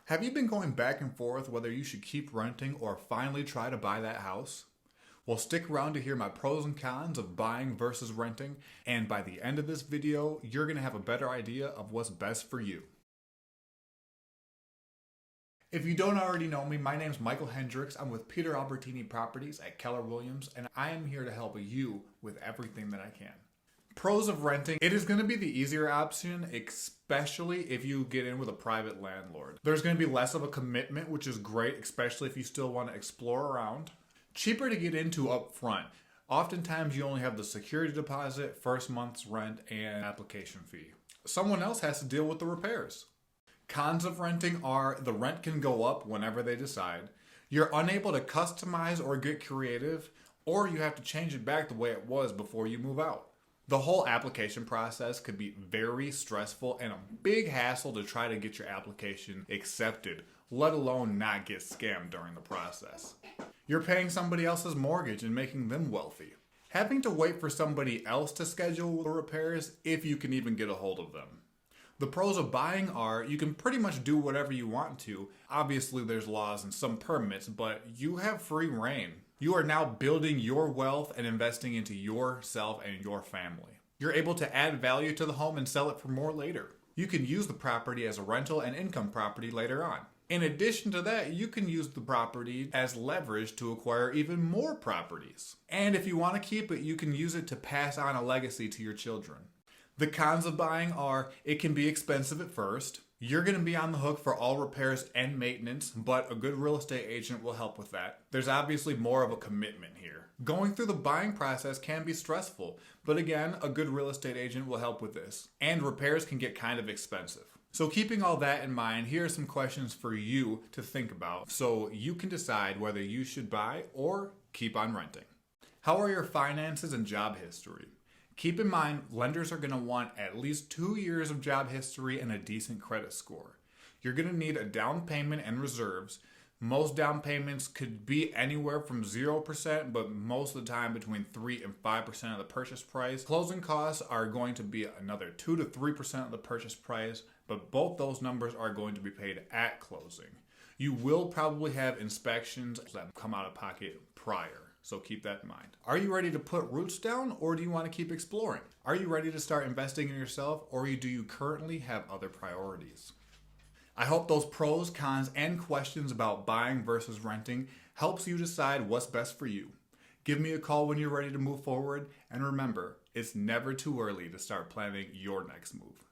Have you been going back and forth whether you should keep renting or finally try to buy that house? Well, stick around to hear my pros and cons of buying versus renting, and by the end of this video, you're going to have a better idea of what's best for you. If you don't already know me, my name is Michael Hendrix. I'm with Peter Albertini Properties at Keller Williams, and I am here to help you with everything that I can. Pros of renting: it is going to be the easier option, especially if you get in with a private landlord. There's going to be less of a commitment, which is great, especially if you still want to explore around. Cheaper to get into up front. Oftentimes you only have the security deposit, first month's rent, and application fee. Someone else has to deal with the repairs. Cons of renting are the rent can go up whenever they decide. You're unable to customize or get creative, or you have to change it back the way it was before you move out. The whole application process could be very stressful and a big hassle to try to get your application accepted, let alone not get scammed during the process. You're paying somebody else's mortgage and making them wealthy. Having to wait for somebody else to schedule the repairs if you can even get a hold of them. The pros of buying are you can pretty much do whatever you want to. Obviously there's laws and some permits, but you have free reign. You are now building your wealth and investing into yourself and your family. You're able to add value to the home and sell it for more later. You can use the property as a rental and income property later on. In addition to that, you can use the property as leverage to acquire even more properties. And if you want to keep it, you can use it to pass on a legacy to your children. The cons of buying are it can be expensive at first. You're going to be on the hook for all repairs and maintenance, but a good real estate agent will help with that. There's obviously more of a commitment here. Going through the buying process can be stressful, but again, a good real estate agent will help with this. And repairs can get kind of expensive. So keeping all that in mind, here are some questions for you to think about so you can decide whether you should buy or keep on renting. How are your finances and job history? Keep in mind, lenders are going to want at least 2 years of job history and a decent credit score. You're going to need a down payment and reserves. Most down payments could be anywhere from 0%, but most of the time between 3 and 5% of the purchase price. Closing costs are going to be another 2 to 3% of the purchase price, but both those numbers are going to be paid at closing. You will probably have inspections that come out of pocket prior. So keep that in mind. Are you ready to put roots down, or do you want to keep exploring? Are you ready to start investing in yourself, or do you currently have other priorities? I hope those pros, cons, and questions about buying versus renting helps you decide what's best for you. Give me a call when you're ready to move forward, and remember, it's never too early to start planning your next move.